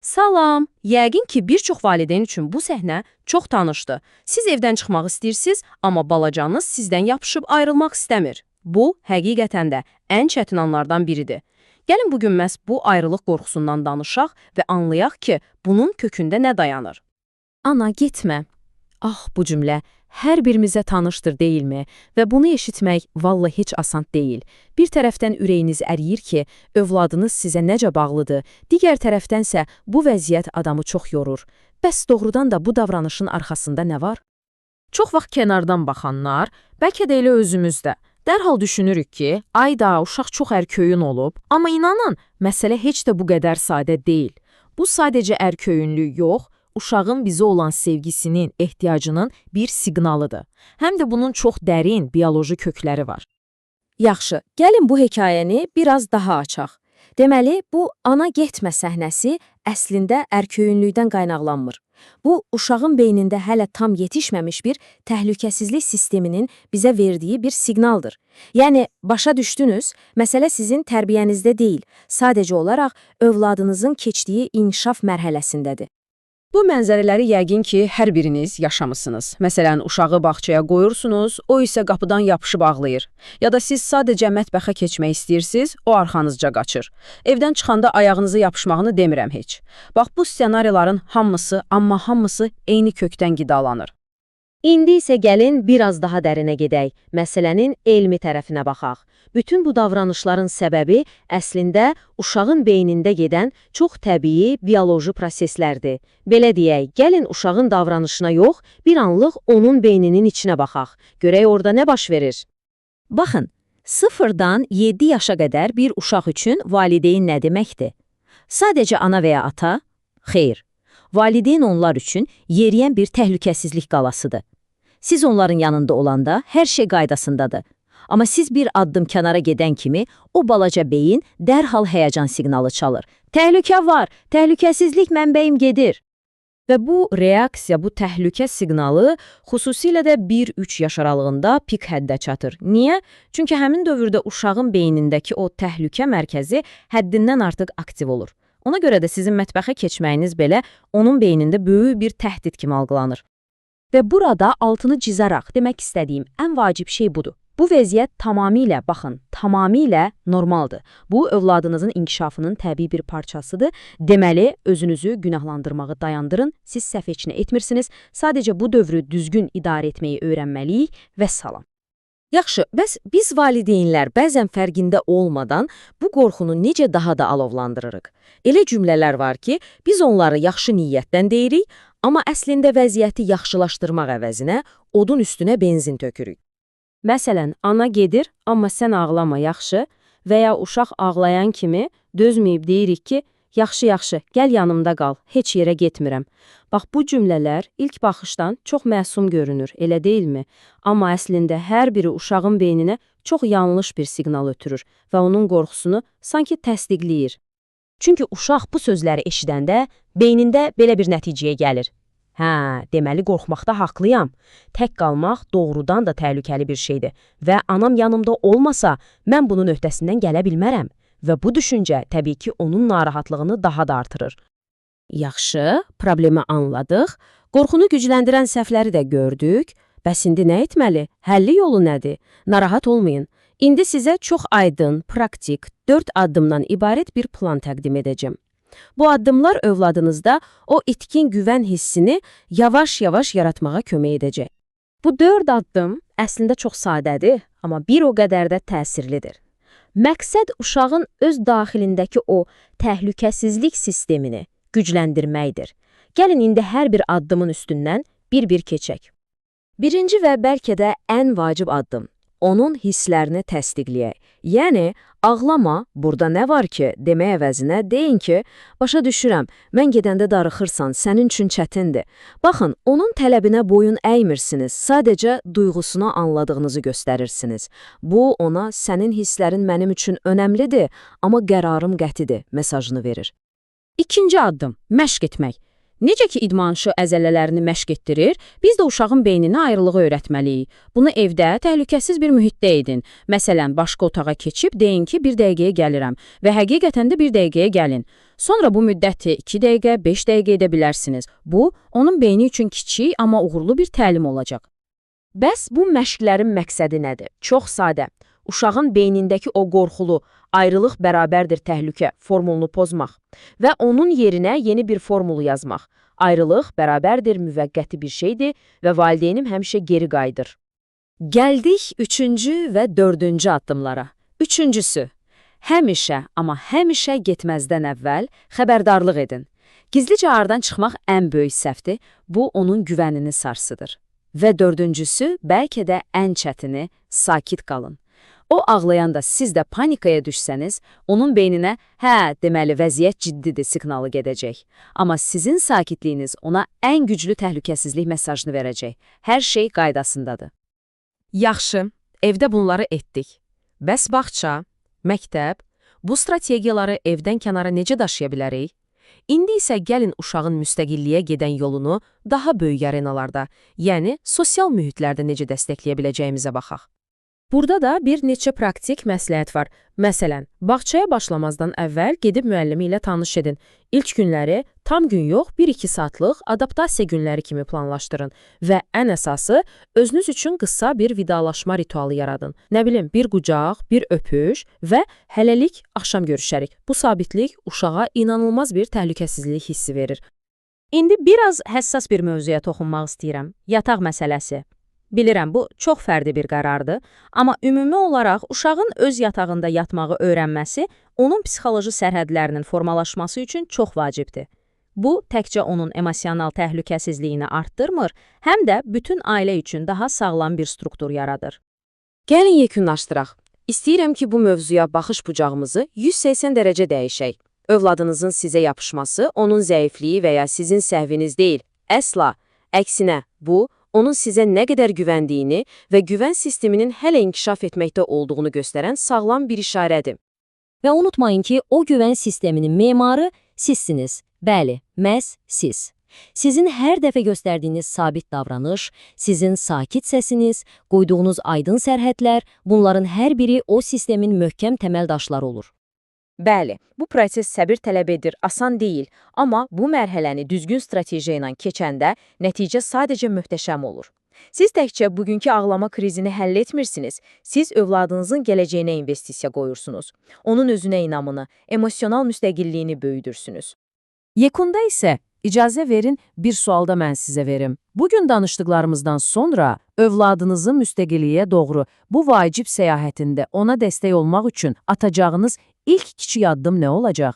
Salam! Yəqin ki, bir çox valideyn üçün bu səhnə çox tanışdır. Siz evdən çıxmaq istəyirsiniz, amma balacanız sizdən yapışıb ayrılmaq istəmir. Bu, həqiqətən də ən çətin anlardan biridir. Gəlin bugün məhz bu ayrılıq qorxusundan danışaq və anlayaq ki, bunun kökündə nə dayanır. Ana, getmə. Ah, bu cümlə hər birimizə tanışdır, deyilmi? Və bunu eşitmək vallahi heç asan deyil. Bir tərəfdən ürəyiniz əriyir ki, övladınız sizə necə bağlıdır, digər tərəfdənsə bu vəziyyət adamı çox yorur. Bəs doğrudan da bu davranışın arxasında nə var? Çox vaxt kənardan baxanlar, bəlkə də elə özümüzdə, dərhal düşünürük ki, ayda uşaq çox ərköyün olub, amma inanın, məsələ heç də bu qədər sadə deyil. Bu sadəcə ərköyünlük yox, uşağın bizə olan sevgisinin, ehtiyacının bir siqnalıdır. Həm də bunun çox dərin bioloji kökləri var. Yaxşı, gəlin bu hekayəni biraz daha açaq. Deməli, bu ana getmə səhnəsi əslində ərköyünlükdən qaynaqlanmır. Bu, uşağın beynində hələ tam yetişməmiş bir təhlükəsizlik sisteminin bizə verdiyi bir siqnaldır. Yəni, başa düşdünüz, məsələ sizin tərbiyənizdə deyil, sadəcə olaraq övladınızın keçdiyi inkişaf mərhələsindədir. Bu mənzərələri yəqin ki, hər biriniz yaşamısınız. Məsələn, uşağı bağçaya qoyursunuz, o isə qapıdan yapışıb ağlayır. Ya da siz sadəcə mətbəxə keçmək istəyirsiniz, o arxanızca qaçır. Evdən çıxanda ayağınızı yapışmağını demirəm heç. Bax, bu ssenariyaların hamısı eyni kökdən qidalanır. İndi isə gəlin biraz daha dərinə gedək, məsələnin elmi tərəfinə baxaq. Bütün bu davranışların səbəbi əslində uşağın beynində gedən çox təbii bioloji proseslərdir. Belə deyək, gəlin uşağın davranışına yox, bir anlıq onun beyninin içinə baxaq. Görək orada nə baş verir? Baxın, 0-dan 7 yaşa qədər bir uşaq üçün valideyn nə deməkdir? Sadəcə ana və ya ata? Xeyr. Valideyn onlar üçün yeriyən bir təhlükəsizlik qalasıdır. Siz onların yanında olanda hər şey qaydasındadır. Amma siz bir addım kənara gedən kimi o balaca beyin dərhal həyəcan siqnalı çalır. Təhlükə var, təhlükəsizlik mənbəyim gedir. Və bu reaksiya, bu təhlükə siqnalı xüsusilə də 1-3 yaş aralığında pik həddə çatır. Niyə? Çünki həmin dövrdə uşağın beynindəki o təhlükə mərkəzi həddindən artıq aktiv olur. Ona görə də sizin mətbəxə keçməyiniz belə onun beynində böyük bir təhdid kimi algılanır. Və burada altını cizaraq demək istədiyim ən vacib şey budur. Bu vəziyyət tamamilə normaldır. Bu, övladınızın inkişafının təbii bir parçasıdır. Deməli, özünüzü günahlandırmağı dayandırın, siz səhv heç nə etmirsiniz, sadəcə bu dövrü düzgün idarə etməyi öyrənməliyik və salam. Yaxşı, bəs biz valideynlər bəzən fərqində olmadan bu qorxunu necə daha da alovlandırırıq? Elə cümlələr var ki, biz onları yaxşı niyyətdən deyirik, amma əslində vəziyyəti yaxşılaşdırmaq əvəzinə odun üstünə benzin tökürük. Məsələn, ana gedir, amma sən ağlama, yaxşı, və ya uşaq ağlayan kimi dözməyib deyirik ki, yaxşı, gəl yanımda qal, heç yerə getmirəm. Bax, bu cümlələr ilk baxışdan çox məsum görünür, elə deyilmi? Amma əslində hər biri uşağın beyninə çox yanlış bir siqnal ötürür və onun qorxusunu sanki təsdiqləyir. Çünki uşaq bu sözləri eşidəndə beynində belə bir nəticəyə gəlir. Hə, deməli qorxmaqda haqlıyam. Tək qalmaq doğrudan da təhlükəli bir şeydir və anam yanımda olmasa, mən bunun öhdəsindən gələ bilmərəm. Və bu düşüncə təbii ki, onun narahatlığını daha da artırır. Yaxşı, problemi anladıq, qorxunu gücləndirən səhvləri də gördük. Bəs indi nə etməli? Həlli yolu nədir? Narahat olmayın. İndi sizə çox aydın, praktik, 4 addımdan ibarət bir plan təqdim edəcəm. Bu addımlar övladınızda o itkin güvən hissini yavaş-yavaş yaratmağa kömək edəcək. Bu 4 addım əslində çox sadədir, amma bir o qədər də təsirlidir. Məqsəd uşağın öz daxilindəki o təhlükəsizlik sistemini gücləndirməkdir. Gəlin indi hər bir addımın üstündən bir-bir keçək. Birinci və bəlkə də ən vacib addım, onun hisslərini təsdiqləyək. Yəni, ağlama, burada nə var ki, demək əvəzinə deyin ki, başa düşürəm, mən gedəndə darıxırsan, sənin üçün çətindir. Baxın, onun tələbinə boyun əymirsiniz, sadəcə duyğusunu anladığınızı göstərirsiniz. Bu, ona sənin hisslərin mənim üçün önəmlidir, amma qərarım qətidir mesajını verir. İkinci addım, məşq etmək. Necə ki idmançı əzələlərini məşq etdirir, biz də uşağın beyninə ayrılığı öyrətməliyik. Bunu evdə təhlükəsiz bir mühitdə edin. Məsələn, başqa otağa keçib deyin ki, 1 dəqiqəyə gəlirəm və həqiqətən də 1 dəqiqəyə gəlin. Sonra bu müddəti 2 dəqiqə, 5 dəqiqə edə bilərsiniz. Bu, onun beyni üçün kiçik, amma uğurlu bir təlim olacaq. Bəs bu məşqlərin məqsədi nədir? Çox sadə. Uşağın beynindəki o qorxulu, ayrılıq bərabərdir təhlükə formulunu pozmaq və onun yerinə yeni bir formulu yazmaq. Ayrılıq bərabərdir müvəqqəti bir şeydir və valideynim həmişə geri qayıdır. Gəldik 3-cü və 4-cü addımlara. 3-cüsü, həmişə, amma həmişə getməzdən əvvəl xəbərdarlıq edin. Gizlicə aradan çıxmaq ən böyük səhvdir, bu onun güvənini sarsıdır. Və 4-cüsü, bəlkə də ən çətini, sakit qalın. O ağlayanda siz də panikaya düşsəniz, onun beyninə, hə, deməli vəziyyət ciddidir siqnalı gedəcək. Amma sizin sakitliyiniz ona ən güclü təhlükəsizlik mesajını verəcək. Hər şey qaydasındadır. Yaxşı, evdə bunları etdik. Bəs bağça, məktəb, bu strategiyaları evdən kənara necə daşıya bilərik? İndi isə gəlin uşağın müstəqilliyə gedən yolunu daha böyük arenalarda, yəni sosial mühitlərdə necə dəstəkləyə biləcəyimizə baxaq. Burada da bir neçə praktik məsləhət var. Məsələn, bağçaya başlamazdan əvvəl gedib müəllimi ilə tanış edin. İlk günləri tam gün yox, 1-2 saatlıq adaptasiya günləri kimi planlaşdırın və ən əsası, özünüz üçün qısa bir vidalaşma ritualı yaradın. Nə bilim, bir qucaq, bir öpüş və hələlik axşam görüşərik. Bu sabitlik uşağa inanılmaz bir təhlükəsizlik hissi verir. İndi biraz həssas bir mövzuya toxunmaq istəyirəm. Yataq məsələsi. Bilirəm, bu çox fərdi bir qərardır, amma ümumi olaraq uşağın öz yatağında yatmağı öyrənməsi onun psixoloji sərhədlərinin formalaşması üçün çox vacibdir. Bu, təkcə onun emosional təhlükəsizliyini artdırmır, həm də bütün ailə üçün daha sağlam bir struktur yaradır. Gəlin yekunlaşdıraq. İstəyirəm ki, bu mövzuya baxış bucağımızı 180 dərəcə dəyişək. Övladınızın sizə yapışması onun zəifliyi və ya sizin səhviniz deyil. Əsla. Əksinə, bu, onun sizə nə qədər güvəndiyini və güvən sisteminin hələ inkişaf etməkdə olduğunu göstərən sağlam bir işarədir. Və unutmayın ki, o güvən sisteminin memarı sizsiniz. Bəli, məhz siz. Sizin hər dəfə göstərdiyiniz sabit davranış, sizin sakit səsiniz, qoyduğunuz aydın sərhədlər, bunların hər biri o sistemin möhkəm təməl daşları olur. Bəli, bu proses səbir tələb edir, asan deyil, amma bu mərhələni düzgün strategiya ilə keçəndə nəticə sadəcə möhtəşəm olur. Siz təkcə bugünkü ağlama krizini həll etmirsiniz, siz övladınızın gələcəyinə investisiya qoyursunuz. Onun özünə inamını, emosional müstəqilliyini böyüdürsünüz. Yekunda isə icazə verin bir sualda mən sizə verim. Bugün danışdıqlarımızdan sonra övladınızın müstəqilliyə doğru bu vacib səyahətində ona dəstək olmaq üçün atacağınız ilk kiçik addım nə olacaq?